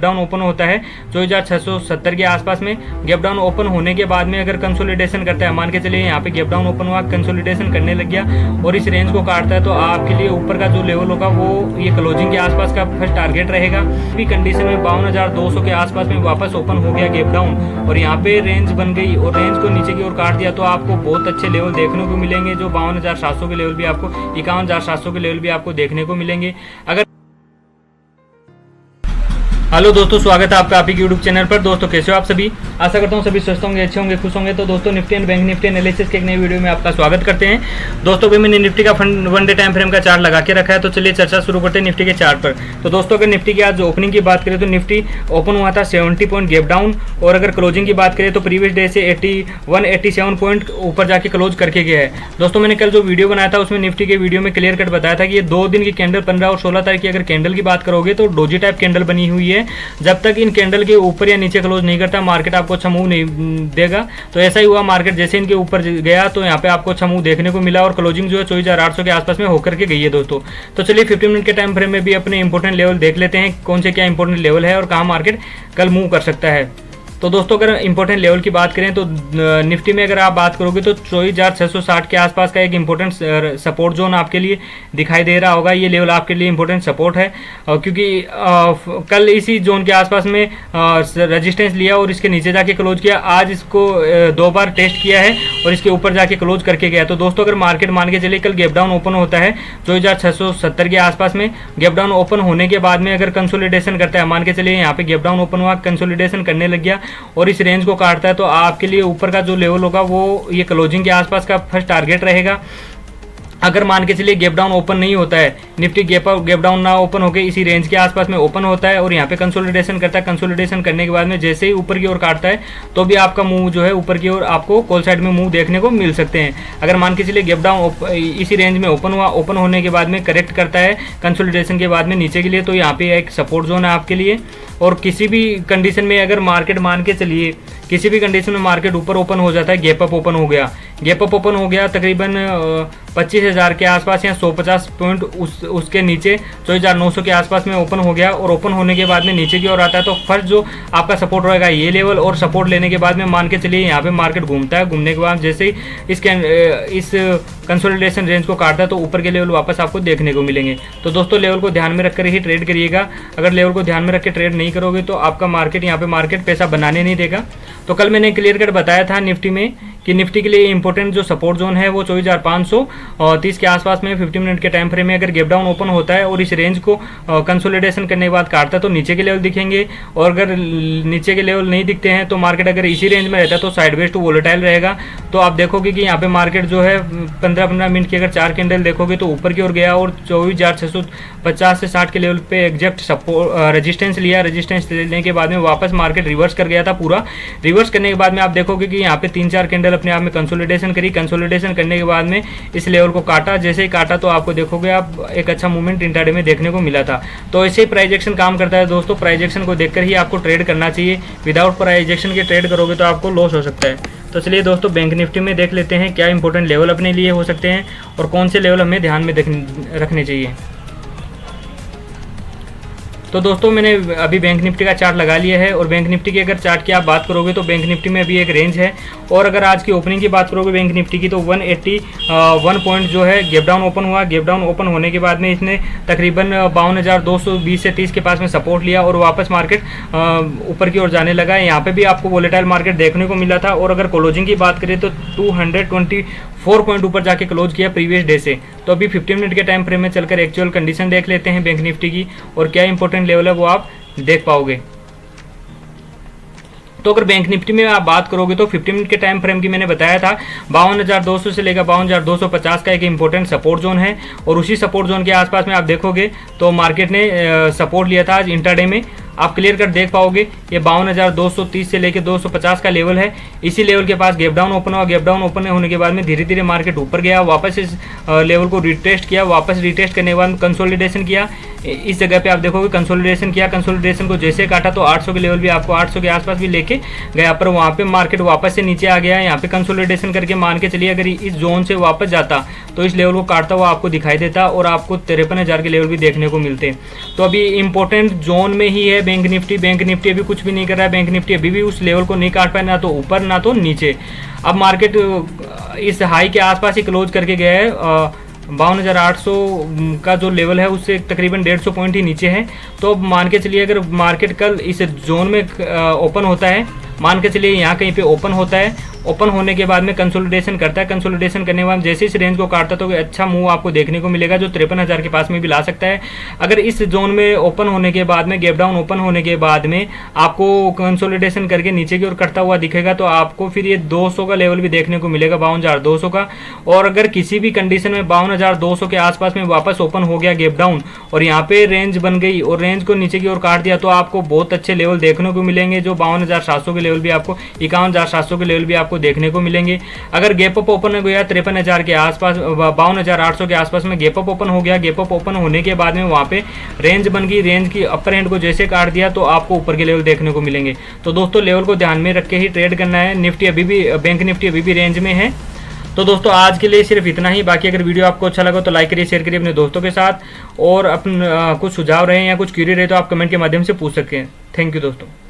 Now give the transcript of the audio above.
Down open होता है 24,670 के आसपास में। गैप डाउन ओपन होने के बाद में अगर कंसोलिडेशन करता है, मान के चलिए यहाँ पे गैप डाउन ओपन हुआ, कंसोलिडेशन करने लग गया और इस रेंज को काटता है, तो आपके लिए ऊपर का जो लेवल होगा वो ये क्लोजिंग के आसपास का फर्स्ट टारगेट रहेगा। भी कंडीशन में 52,200 के आसपास में वापस ओपन हो गया गैप डाउन और यहाँ पे रेंज बन गई और रेंज को नीचे की ओर काट दिया, तो आपको बहुत अच्छे लेवल देखने को मिलेंगे। जो 52,700 के लेवल भी आपको, 51,700 के लेवल भी आपको देखने को मिलेंगे। अगर हेलो दोस्तों, स्वागत है आपका आप ही यूट्यूब चैनल पर। दोस्तों कैसे हो आप सभी? आशा करता हूँ सभी स्वस्थ होंगे, अच्छे होंगे, खुश होंगे। तो दोस्तों Nifty and bank Nifty analysis के एक नई वीडियो में आपका स्वागत करते हैं। दोस्तों अभी मैंने निफ्टी का वन डे टाइम फ्रेम का चार्ट लगा के रखा है, तो चलिए चर्चा शुरू करते हैं निफ्टी के चार्ट पर। तो दोस्तों अगर निफ्टी की आज ओपनिंग की बात करें तो निफ्टी ओपन हुआ था 70 पॉइंट गैप डाउन और अगर क्लोजिंग की बात करें तो प्रीवियस डे से 187 पॉइंट ऊपर जाके क्लोज करके गया है। दोस्तों मैंने कल जो वीडियो बनाया था उसमें निफ्टी के वीडियो में क्लियर कट बताया था कि ये 2 दिन की कैंडल 15 और 16 तारीख की अगर कैंडल की बात करोगे तो डोजी टाइप कैंडल बनी हुई है। जब तक इन कैंडल के ऊपर या नीचे क्लोज नहीं करता मार्केट आपको अच्छा मूव नहीं देगा। तो ऐसा ही हुआ, मार्केट जैसे इनके ऊपर गया तो यहाँ पे आपको अच्छा मूव देखने को मिला और क्लोजिंग जो है 24,800 के आसपास में होकर के गई है दोस्तों। तो चलिए 15 मिनट के टाइम फ्रेम में भी अपने इंपॉर्टेंट लेवल देख लेते हैं, कौन से क्या इंपॉर्टेंट लेवल है और कहाँ मार्केट कल मूव कर सकता है। तो दोस्तों अगर इंपॉर्टेंट लेवल की बात करें तो निफ्टी में अगर आप बात करोगे तो 24,660 के आसपास का एक इंपॉर्टेंट सपोर्ट जोन आपके लिए दिखाई दे रहा होगा। ये लेवल आपके लिए इंपॉर्टेंट सपोर्ट है क्योंकि कल इसी जोन के आसपास में रेजिस्टेंस लिया और इसके नीचे जाके क्लोज किया। आज इसको 2 बार टेस्ट किया है और इसके ऊपर जाके क्लोज करके गया। तो दोस्तों अगर मार्केट मान के चलिए कल गैप डाउन ओपन होता है 24,670 के आसपास में, गैप डाउन ओपन होने के बाद में अगर कंसोलिडेशन करता है, मान के चलिए यहाँ पे गैप डाउन ओपन हुआ, कंसोलिडेशन करने लग गया और इस रेंज को काटता है, तो आपके लिए ऊपर का जो लेवल होगा वो ये क्लोजिंग के आसपास का फर्स्ट टारगेट रहेगा। अगर मान के चलिए गैप डाउन ओपन नहीं होता है, निफ्टी गैप डाउन ना ओपन होकर इसी रेंज के आसपास में ओपन होता है और यहाँ पे कंसोलिडेशन करता है, कंसोलिडेशन करने के बाद में जैसे ही ऊपर की ओर काटता है तो भी आपका मूव जो है ऊपर की ओर आपको कॉल साइड में मूव देखने को मिल सकते हैं। अगर मान के चलिए गैप डाउन इसी रेंज में ओपन हुआ, ओपन होने के बाद में करेक्ट करता है कंसोलिडेशन के बाद में नीचे के लिए, तो यहाँ पे एक सपोर्ट जोन है आपके लिए। और किसी भी कंडीशन में अगर मार्केट मान के चलिए किसी भी कंडीशन में मार्केट ऊपर ओपन हो जाता है, गैप अप ओपन हो गया, गैप अप ओपन हो गया तकरीबन 25,000 के आसपास या 150 पॉइंट उसके नीचे 24,900 के आसपास में ओपन हो गया और ओपन होने के बाद में नीचे की ओर आता है, तो फर्स्ट जो आपका सपोर्ट रहेगा ये लेवल और सपोर्ट लेने के बाद में मान के चलिए यहाँ पे मार्केट घूमता है, घूमने के बाद जैसे ही इस कंसोलिडेशन रेंज को काटता है तो ऊपर के लेवल वापस आपको देखने को मिलेंगे। तो दोस्तों लेवल को ध्यान में रखकर ही ट्रेड करिएगा। अगर लेवल को ध्यान में रख के ट्रेड नहीं करोगे तो आपका मार्केट यहाँ पे मार्केट पैसा बनाने नहीं देगा। तो कल मैंने क्लियर कट बताया था निफ्टी में कि निफ्टी के लिए इंपॉर्टेंट जो सपोर्ट जोन है वो 24,530 के आसपास में 15 मिनट के टाइम फ्रेम में अगर गैप डाउन ओपन होता है और इस रेंज को कंसोलिडेशन करने के बाद काटता है तो नीचे के लेवल दिखेंगे और अगर नीचे के लेवल नहीं दिखते हैं तो मार्केट अगर इसी रेंज में रहता है तो साइडवेज टू वोलेटाइल रहेगा। तो आप देखोगे कि यहाँ पे मार्केट जो है 15-15 मिनट की अगर 4 कैंडल देखोगे तो ऊपर की ओर गया और 24,650 से 60 के लेवल पे एग्जैक्ट सपोर्ट रेजिस्टेंस लिया। रेजिस्टेंस लेने के बाद में वापस मार्केट रिवर्स कर गया था पूरा। रिवर्स करने के बाद में आप देखोगे कि यहाँ पे 3-4 कैंडल अपने आप में कंसोलिडेशन करी। कंसोलिडेशन करने के बाद में इस लेवल को काटा, जैसे ही काटा तो आपको देखोगे आप एक अच्छा मूवमेंट इंट्राडे में देखने को मिला था। तो ऐसे ही प्राइस एक्शन काम करता है दोस्तों। प्राइस एक्शन को देखकर ही आपको ट्रेड करना चाहिए। विदाउट प्राइस एक्शन के ट्रेड करोगे तो आपको लॉस हो सकता है। तो चलिए दोस्तों बैंक निफ्टी में देख लेते हैं क्या इंपॉर्टेंट लेवल अपने लिए हो सकते हैं और कौन से लेवल हमें ध्यान में रखने चाहिए। तो दोस्तों मैंने अभी बैंक निफ्टी का चार्ट लगा लिया है और बैंक निफ्टी की अगर चार्ट की आप बात करोगे तो बैंक निफ्टी में अभी एक रेंज है और अगर आज की ओपनिंग की बात करोगे बैंक निफ्टी की तो 181 पॉइंट जो है गैप डाउन ओपन हुआ। गैप डाउन ओपन होने के बाद में इसने तकरीबन 52,220 से 30 के पास में सपोर्ट लिया और वापस मार्केट ऊपर की ओर जाने लगा। यहाँ पे भी आपको वोलेटाइल मार्केट देखने को मिला था और अगर क्लोजिंग की बात करें तो 224 पॉइंट ऊपर जाके क्लोज किया प्रीवियस डे से। तो अभी 15 मिनट के टाइम फ्रेम में चलकर एक्चुअल कंडीशन देख लेते हैं बैंक निफ्टी की और क्या इंपॉर्टेंट लेवल है वो आप देख पाओगे। तो अगर बैंक निफ्टी में आप बात करोगे तो 15 मिनट के टाइम फ्रेम की मैंने बताया था 52,200 से लेकर 52,250 का एक इंपॉर्टेंट सपोर्ट जोन है और उसी सपोर्ट जोन के आसपास में आप देखोगे तो मार्केट ने सपोर्ट लिया था आज इंट्राडे में। आप क्लियर कट देख पाओगे ये 52,230 से लेकर 250 का लेवल है। इसी लेवल के पास गैप डाउन ओपन हुआ। गैप डाउन ओपन होने के बाद में धीरे धीरे मार्केट ऊपर गया, वापस इस लेवल को रिटेस्ट किया, वापस रिटेस्ट करने के बाद कंसोलिडेशन किया। इस जगह पे आप देखोगे कंसोलिडेशन किया, कंसोलिडेशन को जैसे काटा तो 800 के लेवल भी आपको 800 के आसपास भी लेके गया, पर वहाँ पे मार्केट वापस से नीचे आ गया। यहाँ पे कंसोलिडेशन करके मान के चलिए अगर इस जोन से वापस जाता तो इस लेवल को काटता हुआ आपको दिखाई देता और आपको 53,000 के लेवल भी देखने को मिलते। तो अभी इंपॉर्टेंट जोन में ही है बैंक निफ्टी अभी कुछ भी नहीं कर रहा है। बैंक निफ्टी अभी भी उस लेवल को नहीं काट पाया, ना तो ऊपर ना तो नीचे। अब मार्केट इस हाई के आसपास ही क्लोज करके गया है। 52,800 का जो लेवल है उससे तकरीबन 150 पॉइंट ही नीचे है। तो अब मान के चलिए अगर मार्केट कल इस जोन में ओपन होता है, मान के चलिए यहाँ कहीं पे ओपन होता है, ओपन होने के बाद में कंसोलिडेशन करता है, कंसोलिडेशन करने के बाद जैसे इस रेंज को काटता तो अच्छा मूव आपको देखने को मिलेगा जो 53,000 के पास में भी ला सकता है। अगर इस जोन में ओपन होने के बाद में गैप डाउन ओपन होने के बाद में आपको कंसोलिडेशन करके नीचे की ओर कटता हुआ दिखेगा तो आपको फिर ये 200 का लेवल भी देखने को मिलेगा, 52,200 का। और अगर किसी भी कंडीशन में 52,200 के आसपास में वापस ओपन हो गया गैप डाउन और यहाँ पे रेंज बन गई और रेंज को नीचे की ओर काट दिया तो आपको बहुत अच्छे लेवल देखने को मिलेंगे, जो 52,700 के लेवल भी आपको, 51,700 के लेवल भी आपको देखने को मिलेंगे। अगर गैप अप ओपन हो गया 53,000 के आसपास, 52,800 के आसपास में गैप अप ओपन हो गया, गैप अप ओपन होने के बाद में वहां पे रेंज बन गई, रेंज की अपर एंड को जैसे काट दिया तो आपको ऊपर के लेवल देखने को मिलेंगे। तो दोस्तों लेवल को ध्यान में रख के ही ट्रेड करना है। निफ्टी अभी भी, बैंक निफ्टी अभी भी रेंज में है। तो दोस्तों आज के लिए सिर्फ इतना ही। बाकी अगर वीडियो आपको अच्छा लगा तो लाइक करिए, शेयर करिए अपने दोस्तों के साथ, और कुछ सुझाव रहे या कुछ क्वेरी रहे तो आप कमेंट के माध्यम से पूछ सकते हैं। थैंक यू दोस्तों।